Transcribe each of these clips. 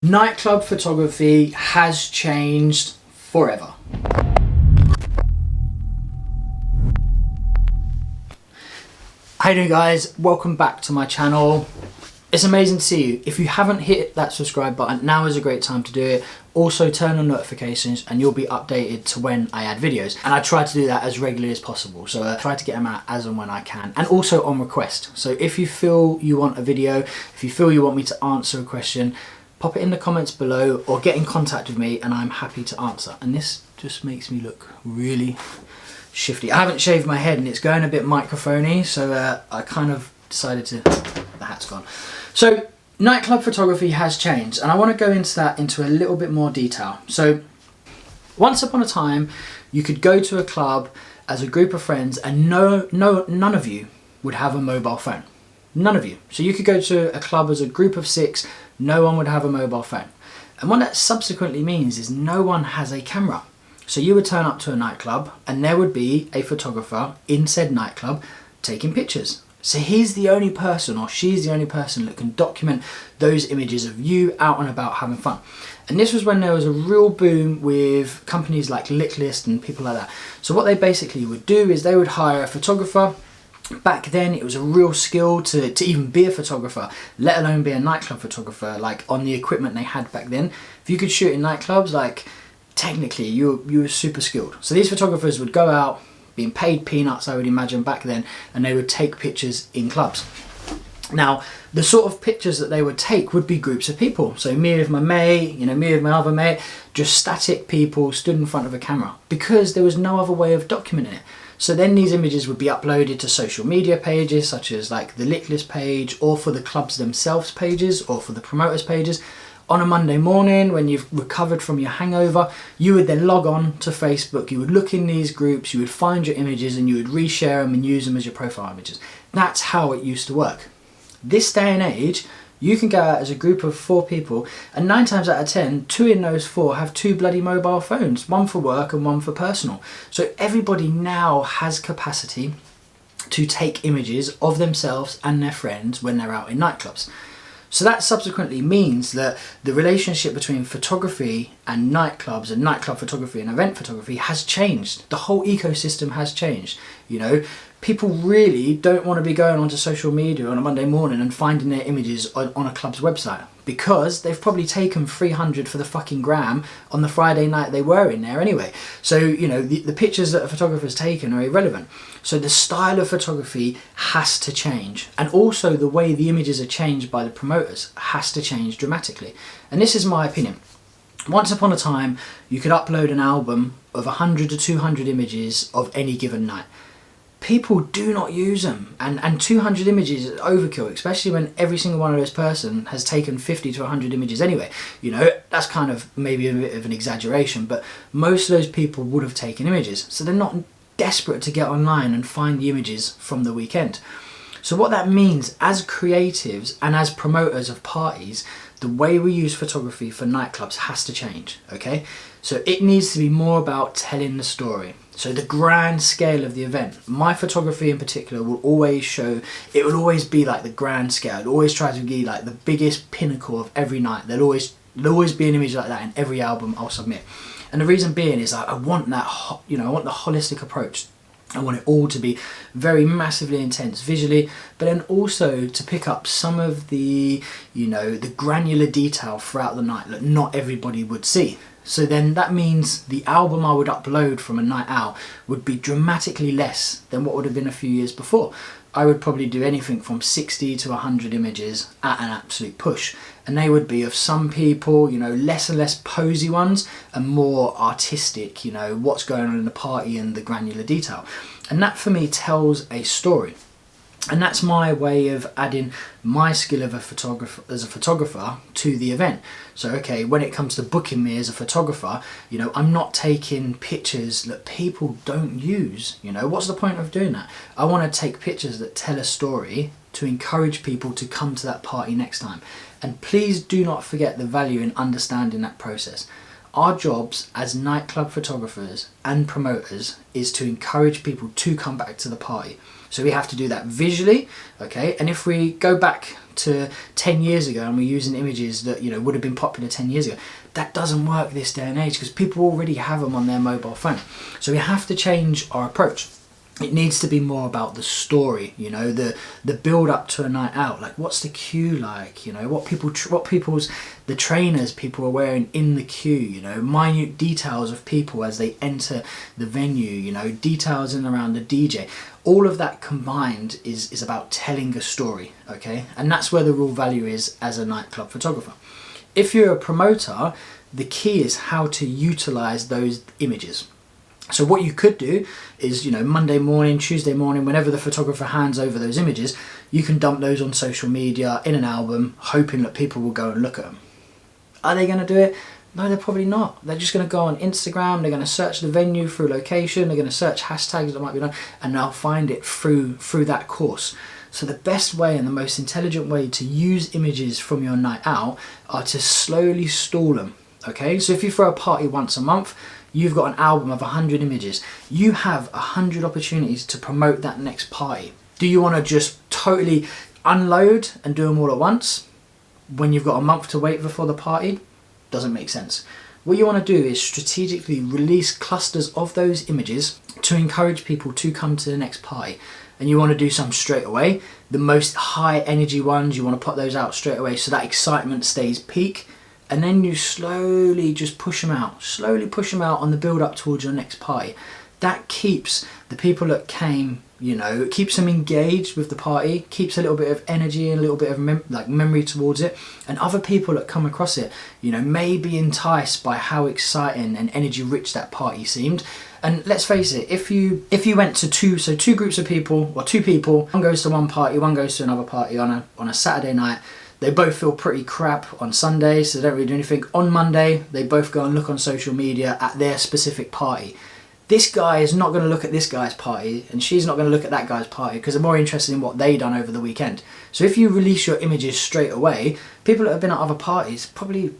Nightclub photography has changed forever. How you doing, guys? Welcome back to my channel. It's amazing to see you. If you haven't hit that subscribe button, now is a great time to do it. Also turn on notifications and you'll be updated to when I add videos. And I try to do that as regularly as possible. So I try to get them out as and when I can, and also on request. So if you feel you want a video, if you feel you want me to answer a question, pop it in the comments below or get in contact with me and I'm happy to answer. And this just makes me look really shifty. I haven't shaved my head and it's going a bit microphony, so I kind of decided to... the hat's gone. So nightclub photography has changed, and I want to go into that into a little bit more detail. So once upon a time you could go to a club as a group of friends and none of you would have a mobile phone. None of you. So you could go to a club as a group of 6, no one would have a mobile phone. And what that subsequently means is no one has a camera. So you would turn up to a nightclub and there would be a photographer in said nightclub taking pictures. So he's the only person, or she's the only person, that can document those images of you out and about having fun. And this was when there was a real boom with companies like Licklist and people like that. So what they basically would do is they would hire a photographer. Back then it was a real skill to even be a photographer, let alone be a nightclub photographer, like on the equipment they had back then. If you could shoot in nightclubs, like technically you were super skilled. So these photographers would go out, being paid peanuts I would imagine back then, and they would take pictures in clubs. Now the sort of pictures that they would take would be groups of people. So me with my mate, me with my other mate, just static people stood in front of a camera, because there was no other way of documenting it. So then these images would be uploaded to social media pages such as like the Licklist page, or for the clubs themselves pages, or for the promoters pages. On a Monday morning when you've recovered from your hangover, you would then log on to Facebook, you would look in these groups, you would find your images and you would reshare them and use them as your profile images. That's how it used to work. This day and age, you can go out as a group of 4 people and 9 times out of 10, 2 in those 4 have 2 bloody mobile phones, one for work and one for personal. So everybody now has capacity to take images of themselves and their friends when they're out in nightclubs. So that subsequently means that the relationship between photography and nightclubs, and nightclub photography and event photography, has changed. The whole ecosystem has changed. People really don't want to be going onto social media on a Monday morning and finding their images on a club's website, because they've probably taken 300 for the fucking gram on the Friday night they were in there anyway. So, the pictures that a photographer's taken are irrelevant. So the style of photography has to change, and also the way the images are changed by the promoters has to change dramatically. And this is my opinion. Once upon a time, you could upload an album of 100 to 200 images of any given night. People do not use them, and 200 images is overkill, especially when every single one of those person has taken 50 to 100 images anyway. That's kind of maybe a bit of an exaggeration, but most of those people would have taken images, so they're not desperate to get online and find the images from the weekend. So what that means, as creatives and as promoters of parties, the way we use photography for nightclubs has to change, okay? So it needs to be more about telling the story. So the grand scale of the event, my photography in particular will always show, it will always be like the grand scale. It always tries to be like the biggest pinnacle of every night. There'll always be an image like that in every album I'll submit. And the reason being is I want that, I want the holistic approach. I want it all to be very massively intense visually, but then also to pick up some of the, the granular detail throughout the night that not everybody would see. So then that means the album I would upload from a night out would be dramatically less than what would have been a few years before. I would probably do anything from 60 to 100 images at an absolute push. And they would be of some people, less and less posy ones and more artistic, what's going on in the party and the granular detail. And that for me tells a story. And that's my way of adding my skill of as a photographer to the event. So okay, when it comes to booking me as a photographer, I'm not taking pictures that people don't use. What's the point of doing that? I want to take pictures that tell a story to encourage people to come to that party next time. And please do not forget the value in understanding that process. Our jobs as nightclub photographers and promoters is to encourage people to come back to the party. So we have to do that visually, okay? And if we go back to 10 years ago and we're using images that, you know, would have been popular 10 years ago, that doesn't work this day and age because people already have them on their mobile phone. So we have to change our approach. It needs to be more about the story, you know, the build up to a night out. Like, what's the queue like? You know, the trainers people are wearing in the queue. You know, minute details of people as they enter the venue. You know, details in and around the DJ. All of that combined is about telling a story, okay? And that's where the real value is as a nightclub photographer. If you're a promoter, the key is how to utilize those images. So what you could do is, you know, Monday morning, Tuesday morning, whenever the photographer hands over those images, you can dump those on social media in an album, hoping that people will go and look at them. Are they going to do it? No, they're probably not. They're just going to go on Instagram, they're going to search the venue through location, they're going to search hashtags that might be done, and they'll find it through that course. So the best way and the most intelligent way to use images from your night out are to slowly stall them, okay? So if you throw a party once a month, you've got an album of 100 images. You have 100 opportunities to promote that next party. Do you want to just totally unload and do them all at once when you've got a month to wait before the party? Doesn't make sense. What you want to do is strategically release clusters of those images to encourage people to come to the next party. And you want to do some straight away. The most high energy ones, you want to put those out straight away so that excitement stays peak. And then you slowly just push them out. Slowly push them out on the build up towards your next party. That keeps the people that came, you know, it keeps them engaged with the party, keeps a little bit of energy and a little bit of memory towards it. And other people that come across it, you know, may be enticed by how exciting and energy rich that party seemed. And let's face it, if you went to two groups of people, or two people, one goes to one party, one goes to another party on a Saturday night, they both feel pretty crap on Sunday, so they don't really do anything. On Monday, they both go and look on social media at their specific party. This guy is not going to look at this guy's party, and she's not going to look at that guy's party because they're more interested in what they done over the weekend. So if you release your images straight away, people that have been at other parties probably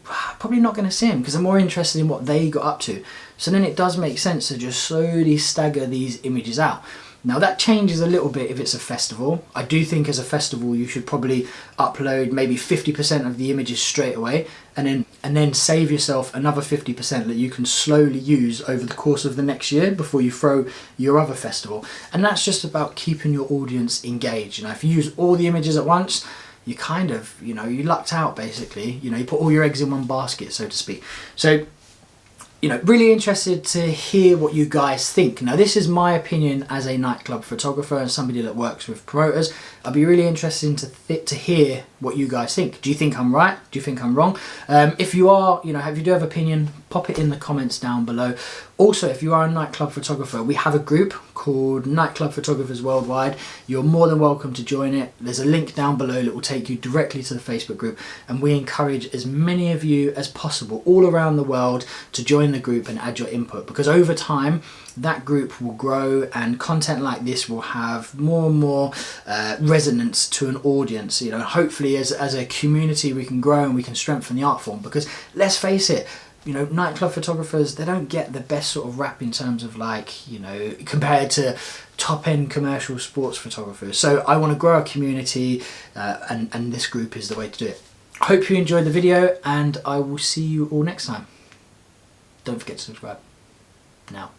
not going to see them because they're more interested in what they got up to. So then it does make sense to just slowly stagger these images out. Now that changes a little bit if it's a festival. I do think as a festival you should probably upload maybe 50% of the images straight away and then save yourself another 50% that you can slowly use over the course of the next year before you throw your other festival. And that's just about keeping your audience engaged. You know, if you use all the images at once, you kind of, you know, you lucked out basically. You know, you put all your eggs in one basket, so to speak. So, you know, really interested to hear what you guys think. Now, this is my opinion as a nightclub photographer and somebody that works with promoters. I'd be really interested to hear what you guys think. Do you think I'm right? Do you think I'm wrong? If you are, you know, if you do have opinion, pop it in the comments down below. Also, if you are a nightclub photographer, we have a group called Nightclub Photographers Worldwide. You're more than welcome to join it. There's a link down below that will take you directly to the Facebook group, and we encourage as many of you as possible all around the world to join the group and add your input, because over time that group will grow and content like this will have more and more resonance to an audience. You know, hopefully as a community we can grow and we can strengthen the art form, because let's face it, you know, nightclub photographers, they don't get the best sort of rap in terms of, like, you know, compared to top-end commercial sports photographers. So I want to grow a community and this group is the way to do it. I hope you enjoyed the video and I will see you all next time. Don't forget to subscribe now.